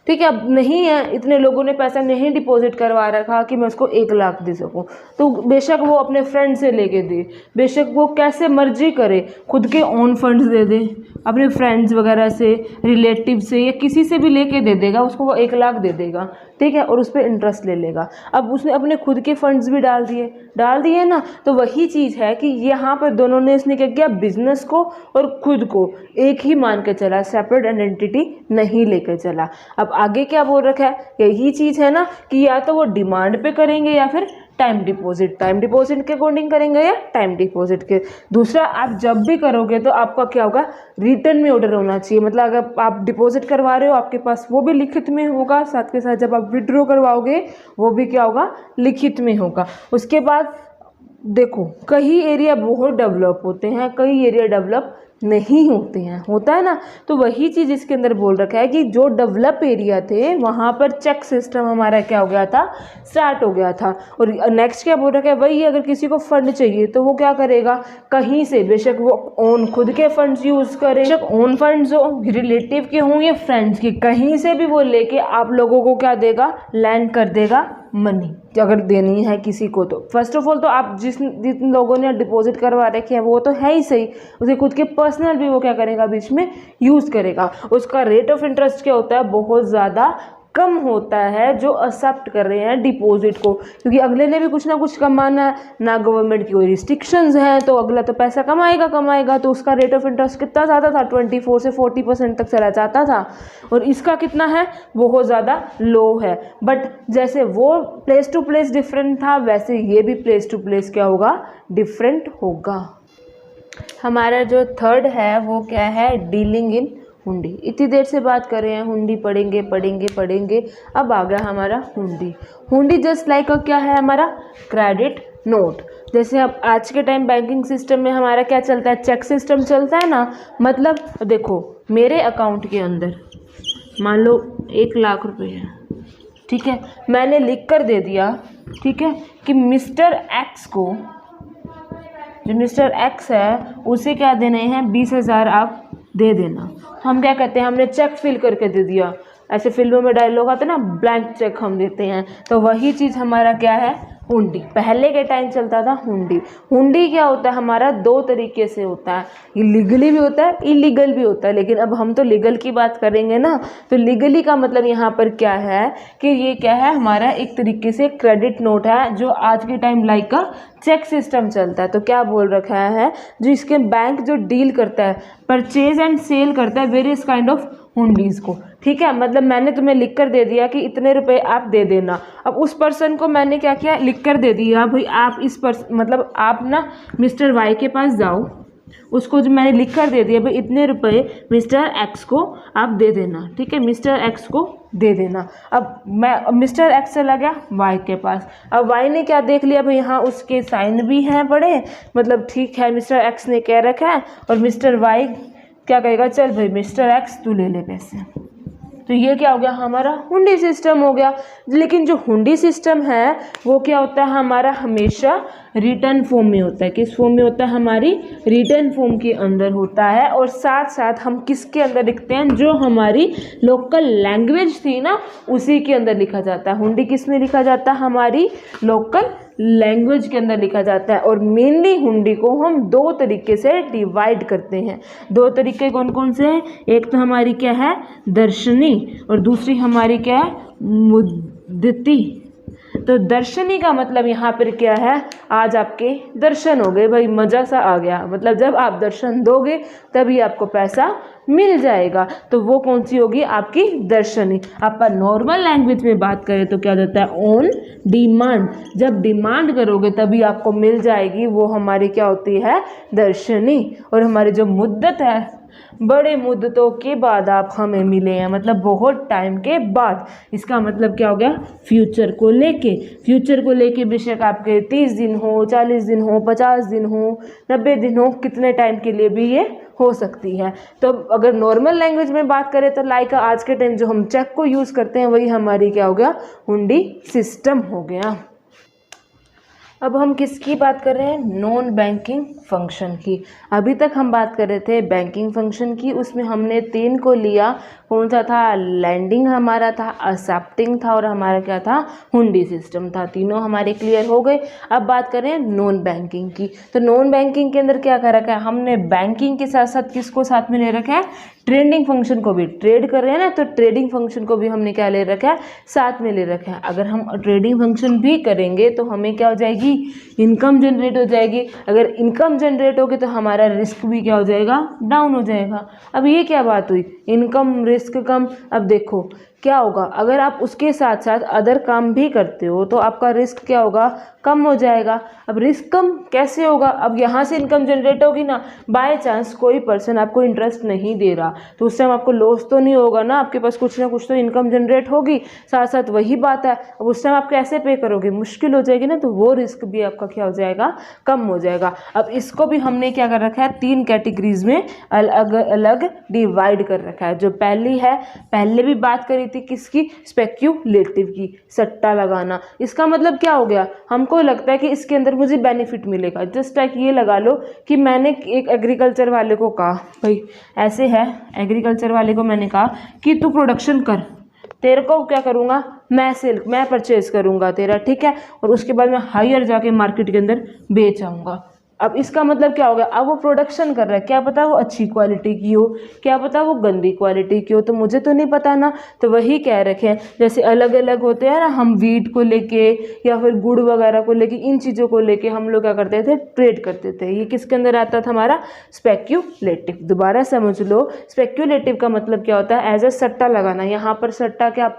ठीक है, अब नहीं है, इतने लोगों ने पैसा नहीं डिपॉजिट करवा रखा कि मैं उसको 1 लाख दे सकूं, तो बेशक वो अपने फ्रेंड से लेके दे, बेशक वो कैसे मर्जी करे, खुद के ओन फंड्स दे दे, अपने फ्रेंड्स वगैरह से, रिलेटिव से या किसी से भी लेके दे देगा, उसको वो 1 लाख दे देगा। ठीक है, और उस पर इंटरेस्ट ले लेगा। अब उसने अपने खुद के फंड्स भी डाल दिए ना, तो वही चीज़ है कि यहाँ पर दोनों ने इसने क्या किया, बिजनेस को और खुद को एक ही मान के चला, सेपरेट आइडेंटिटी नहीं लेकर चला। अब आगे क्या बोल रखा है, यही चीज़ है ना कि या तो वो डिमांड पे करेंगे या फिर टाइम डिपॉजिट के अकॉर्डिंग करेंगे या टाइम डिपॉजिट के। दूसरा, आप जब भी करोगे तो आपका क्या होगा, रिटर्न में ऑर्डर होना चाहिए। मतलब अगर आप डिपॉजिट करवा रहे हो आपके पास वो भी लिखित में होगा, साथ के साथ जब आप विड्रॉ करवाओगे वो भी क्या होगा, लिखित में होगा। उसके बाद देखो, कई एरिया बहुत डेवलप होते हैं, कई एरिया डेवलप नहीं होते हैं, होता है ना। तो वही चीज़ इसके अंदर बोल रखा है कि जो डेवलप एरिया थे वहाँ पर चेक सिस्टम हमारा क्या हो गया था, स्टार्ट हो गया था। और नेक्स्ट क्या बोल रखा है, वही अगर किसी को फंड चाहिए तो वो क्या करेगा, कहीं से, बेशक वो ओन खुद के फंड्स यूज़ करे, बेशक ओन फंड्स हो, रिलेटिव के हों या फ्रेंड्स के, कहीं से भी वो लेके आप लोगों को क्या देगा, लैंड कर देगा मनी, अगर देनी है किसी को। तो फर्स्ट ऑफ ऑल तो आप जिन लोगों ने डिपॉजिट करवा रखे हैं वो तो है ही सही, उसे खुद के पर्सनल भी वो क्या करेगा, बीच में यूज़ करेगा। उसका रेट ऑफ इंटरेस्ट क्या होता है, बहुत ज़्यादा कम होता है जो एक्सेप्ट कर रहे हैं डिपॉजिट को, क्योंकि अगले ने भी कुछ ना कुछ कमाना है, ना गवर्नमेंट की कोई रिस्ट्रिक्शंस हैं, तो अगला तो पैसा कमाएगा। तो उसका रेट ऑफ इंटरेस्ट कितना ज़्यादा था, 24 से 40% तक चला जाता था, और इसका कितना है, बहुत ज़्यादा लो है। बट जैसे वो प्लेस टू प्लेस डिफरेंट था, वैसे ये भी प्लेस टू प्लेस क्या होगा, डिफरेंट होगा। हमारा जो थर्ड है वो क्या है, डीलिंग इन हुंडी। इतनी देर से बात कर रहे हैं हुंडी, पढ़ेंगे। अब आ गया हमारा हुंडी जस्ट लाइक क्या है, हमारा क्रेडिट नोट। जैसे अब आज के टाइम बैंकिंग सिस्टम में हमारा क्या चलता है, चेक सिस्टम चलता है ना। मतलब देखो, मेरे अकाउंट के अंदर मान लो 1 लाख रुपए है, ठीक है, मैंने लिख कर दे दिया, ठीक है, कि मिस्टर एक्स को, जो मिस्टर एक्स है उसे क्या देने हैं, 20,000 आप दे देना। हम क्या कहते हैं, हमने चेक फिल करके दे दिया। ऐसे फिल्मों में डायलॉग आते हैं ना, ब्लैंक चेक हम देते हैं। तो वही चीज़ हमारा क्या है, हुंडी। पहले के टाइम चलता था हुंडी क्या होता है हमारा, 2 तरीके से होता है, लीगली भी होता है, इलीगल भी होता है। लेकिन अब हम तो लीगल की बात करेंगे ना। तो लीगली का मतलब यहाँ पर क्या है कि ये क्या है, हमारा एक तरीके से क्रेडिट नोट है, जो आज के टाइम लाइक का चेक सिस्टम चलता है। तो क्या बोल रखा है, जो इसके बैंक जो डील करता है, परचेज एंड सेल करता है वेरियस काइंड ऑफ हुंडीज़ को, ठीक है। मतलब मैंने तुम्हें लिख कर दे दिया कि इतने रुपए आप दे देना। अब उस पर्सन को मैंने क्या किया, लिख कर दे दिया भाई आप इस मतलब आप ना मिस्टर वाई के पास जाओ, उसको जो मैंने लिख कर दे दिया भाई इतने रुपए मिस्टर एक्स को आप दे देना, ठीक है, मिस्टर एक्स को दे देना। अब मिस्टर एक्स चला गया वाई के पास। अब वाई ने क्या देख लिया भाई, यहाँ उसके साइन भी हैं पड़े, मतलब ठीक है मिस्टर एक्स ने कह रखा है, और मिस्टर वाई क्या कहेगा, चल भाई मिस्टर एक्स तू ले ले पैसे। तो ये क्या हो गया, हमारा हुंडी सिस्टम हो गया। लेकिन जो हुंडी सिस्टम है वो क्या होता है हमारा, हमेशा रिटर्न फॉर्म में होता है। किस फॉर्म में होता है, हमारी रिटर्न फॉर्म के अंदर होता है। और साथ साथ हम किसके अंदर लिखते हैं, जो हमारी लोकल लैंग्वेज थी ना उसी के अंदर लिखा जाता है। हुंडी किस में लिखा जाता है, हमारी लोकल लैंग्वेज के अंदर लिखा जाता है। और मेनली हुंडी को हम 2 तरीके से डिवाइड करते हैं। 2 तरीके कौन कौन से हैं, एक तो हमारी क्या है दर्शनी, और दूसरी हमारी क्या है मुद्दती। तो दर्शनी का मतलब यहाँ पर क्या है, आज आपके दर्शन हो गए भाई, मज़ा सा आ गया। मतलब जब आप दर्शन दोगे तभी आपको पैसा मिल जाएगा। तो वो कौन सी होगी, आपकी दर्शनी। आप नॉर्मल लैंग्वेज में बात करें तो क्या होता है, ऑन डिमांड। जब डिमांड करोगे तभी आपको मिल जाएगी, वो हमारी क्या होती है, दर्शनी। और हमारी जो मुद्दत है, बड़े मुद्दतों के बाद आप हमें मिले हैं, मतलब बहुत टाइम के बाद। इसका मतलब क्या हो गया, फ्यूचर को लेके बेशक आपके 30 दिन हो, 40 दिन हो, 50 दिन हो, 90 दिन हो, कितने टाइम के लिए भी ये हो सकती है। तो अगर नॉर्मल लैंग्वेज में बात करें तो लाइक आज के टाइम जो हम चेक को यूज़ करते हैं वही हमारी क्या हो गया, हुंडी सिस्टम हो गया। अब हम किसकी बात कर रहे हैं, नॉन बैंकिंग फंक्शन की। अभी तक हम बात कर रहे थे बैंकिंग फंक्शन की, उसमें हमने 3 को लिया। कौन सा था, लैंडिंग हमारा था, एक्सेप्टिंग था, और हमारा क्या था, हुंडी सिस्टम था। तीनों हमारे क्लियर हो गए। अब बात करें नॉन बैंकिंग की। तो नॉन बैंकिंग के अंदर क्या कर रखा है हमने, बैंकिंग के साथ साथ किसको साथ में ले रखा है, ट्रेडिंग फंक्शन को भी ट्रेड कर रहे हैं ना, तो ट्रेडिंग फंक्शन को भी हमने क्या ले रखा है, साथ में ले रखा है। अगर हम ट्रेडिंग फंक्शन भी करेंगे तो हमें क्या हो जाएगी, इनकम जनरेट हो जाएगी। अगर इनकम जनरेट होगी तो हमारा रिस्क भी क्या हो जाएगा, डाउन हो जाएगा। अब ये क्या बात हुई, इनकम रिस्क कम। अब देखो क्या होगा, अगर आप उसके साथ साथ अदर काम भी करते हो तो आपका रिस्क क्या होगा, कम हो जाएगा। अब रिस्क कम कैसे होगा, अब यहाँ से इनकम जनरेट होगी ना, बाय चांस कोई पर्सन आपको इंटरेस्ट नहीं दे रहा तो उस टाइम आपको लॉस तो नहीं होगा ना, आपके पास कुछ ना कुछ तो इनकम जनरेट होगी। साथ साथ वही बात है, अब उस टाइम आप कैसे पे करोगे, मुश्किल हो जाएगी ना, तो वो रिस्क भी आपका क्या हो जाएगा, कम हो जाएगा। अब इसको भी हमने क्या कर रखा है, 3 कैटेगरीज में अलग अलग डिवाइड कर रखा है। जो पहली है, पहले भी बात करी थी किसकी, स्पेक्यूलेटिव की, सट्टा लगाना। इसका मतलब क्या हो गया, हमको लगता है कि इसके अंदर मुझे बेनिफिट मिलेगा। जस्ट लाइक ये लगा लो कि मैंने एक एग्रीकल्चर वाले को कहा, भाई ऐसे है, एग्रीकल्चर वाले को मैंने कहा कि तू प्रोडक्शन कर, तेरे को क्या करूँगा, मैं परचेज करूँगा तेरा, ठीक है, और उसके बाद मैं हायर जाके मार्केट के अंदर बेच आऊँगा। अब इसका मतलब क्या होगा, अब वो प्रोडक्शन कर रहा है, क्या पता वो अच्छी क्वालिटी की हो, क्या पता वो गंदी क्वालिटी की हो, तो मुझे तो नहीं पता ना। तो वही कह रखे हैं, जैसे अलग अलग होते हैं ना, हम वीट को लेके या फिर गुड़ वगैरह को लेके, इन चीज़ों को लेके हम लोग क्या करते थे, ट्रेड करते थे। ये किसके अंदर आता था, हमारा स्पेक्यूलेटिव। दोबारा समझ लो, स्पेक्यूलेटिव का मतलब क्या होता है, एज अ सट्टा लगाना। यहाँ पर सट्टा क्या,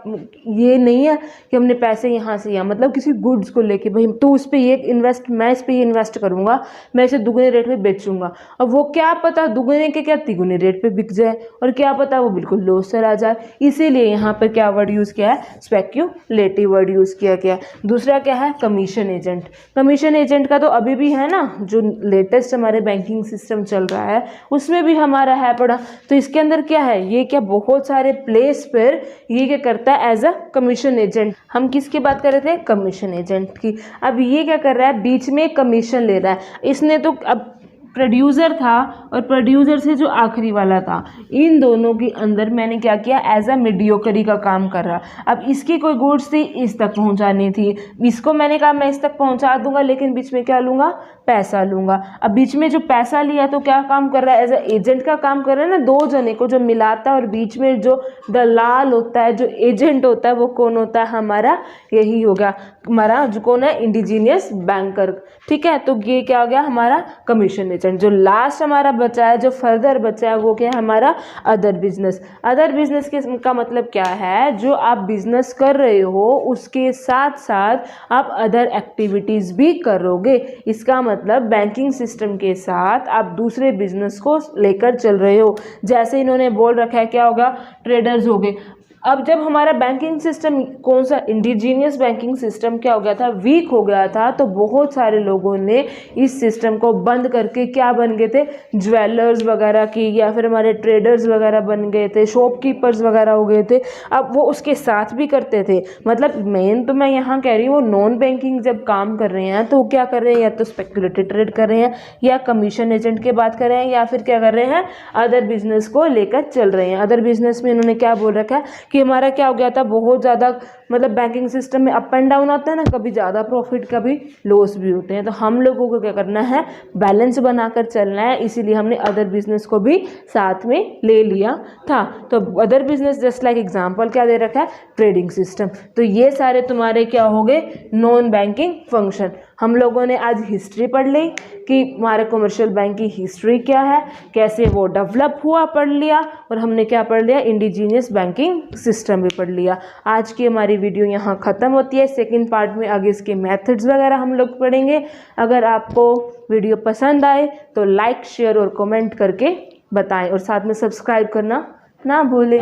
ये नहीं है कि हमने पैसे यहाँ से यहाँ, मतलब किसी गुड्स को लेके, भाई तू उस पर ये इन्वेस्ट, मैं इस पर ये इन्वेस्ट करूँगा, मैं इसे दुगने रेट पे बेचूंगा। अब वो क्या पता दुगने के क्या तिगुने रेट पे बिक जाए, और क्या पता वो बिल्कुल लॉस चला जाए। इसीलिए यहाँ पर क्या वर्ड यूज़ किया है, स्पेक्यूलेटिव वर्ड यूज़ किया गया। दूसरा क्या है, कमीशन एजेंट। कमीशन एजेंट का तो अभी भी है ना, जो लेटेस्ट हमारे बैंकिंग सिस्टम चल रहा है उसमें भी हमारा है पड़ा। तो इसके अंदर क्या है, ये क्या बहुत सारे प्लेस पर ये क्या करता है, एज अ कमीशन एजेंट। हम किसकी बात कर रहे थे, कमीशन एजेंट की। अब ये क्या कर रहा है, बीच में कमीशन ले रहा है। इसने तो अब प्रोड्यूसर था और प्रोड्यूसर से जो आखिरी वाला था, इन दोनों के अंदर मैंने क्या किया, एज अ मीडियोकरी का काम कर रहा। अब इसकी कोई गुड्स थी, इस तक पहुंचानी थी, इसको मैंने कहा मैं इस तक पहुंचा दूंगा, लेकिन बीच में क्या लूँगा, पैसा लूँगा। अब बीच में जो पैसा लिया तो क्या काम कर रहा है, एज अ एजेंट का काम कर रहा है ना, 2 जने को जो मिलाता है, और बीच में जो दलाल होता है, जो एजेंट होता है, वो कौन होता है, हमारा यही होगा, हमारा जो कौन है, इंडिजीनियस बैंकर। ठीक है, तो ये क्या हो गया, हमारा कमीशन एजेंट। जो लास्ट हमारा बचा है, जो फर्दर बचा है, वो क्या है, हमारा अदर बिजनेस। अदर बिजनेस का मतलब क्या है, जो आप बिजनेस कर रहे हो उसके साथ साथ आप अदर एक्टिविटीज भी करोगे। इसका मतलब बैंकिंग सिस्टम के साथ आप दूसरे बिजनेस को लेकर चल रहे हो। जैसे इन्होंने बोल रखा है, क्या होगा, ट्रेडर्स हो गए। अब जब हमारा बैंकिंग सिस्टम, कौन सा, इंडिजीनियस बैंकिंग सिस्टम क्या हो गया था, वीक हो गया था, तो बहुत सारे लोगों ने इस सिस्टम को बंद करके क्या बन गए थे, ज्वेलर्स वगैरह की, या फिर हमारे ट्रेडर्स वगैरह बन गए थे, शॉपकीपर्स वगैरह हो गए थे। अब वो उसके साथ भी करते थे, मतलब मेन तो मैं यहाँ कह रही हूँ, वो नॉन बैंकिंग जब काम कर रहे हैं तो वो क्या कर रहे हैं, या तो स्पेक्यूलेटिव ट्रेड कर रहे हैं, या कमीशन एजेंट की बात कर रहे हैं, या फिर क्या कर रहे हैं, अदर बिजनेस को लेकर चल रहे हैं। अदर बिजनेस में इन्होंने क्या बोल रखा है कि हमारा क्या हो गया था, बहुत ज़्यादा, मतलब बैंकिंग सिस्टम में अप एंड डाउन आता है ना, कभी ज़्यादा प्रॉफिट कभी लॉस भी होते हैं। तो हम लोगों को क्या करना है, बैलेंस बनाकर चलना है। इसीलिए हमने अदर बिजनेस को भी साथ में ले लिया था। तो other business just like example क्या दे रखा है, ट्रेडिंग सिस्टम। तो ये सारे तुम्हारे क्या हो गए, नॉन बैंकिंग फंक्शन। हम लोगों ने आज हिस्ट्री पढ़ ली कि हमारे कमर्शियल बैंक की हिस्ट्री क्या है, कैसे वो डेवलप हुआ, पढ़ लिया। और हमने क्या पढ़ लिया, इंडिजीनियस बैंकिंग सिस्टम भी पढ़ लिया। आज की हमारी वीडियो यहाँ ख़त्म होती है। सेकंड पार्ट में आगे इसके मेथड्स वगैरह हम लोग पढ़ेंगे। अगर आपको वीडियो पसंद आए तो लाइक, शेयर और कमेंट करके बताएं, और साथ में सब्सक्राइब करना ना भूलें।